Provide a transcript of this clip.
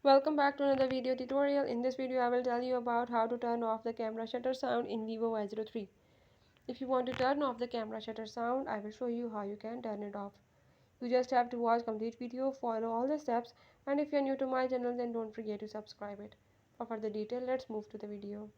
Welcome back to another video tutorial. In this video I will tell you about how to turn off the camera shutter sound in Vivo Y03. If you want to turn off the camera shutter sound, I will show you how you can turn it off. You just have to watch complete video, follow all the steps, and if you are new to my channel then don't forget to subscribe it. For further detail, let's move to the video.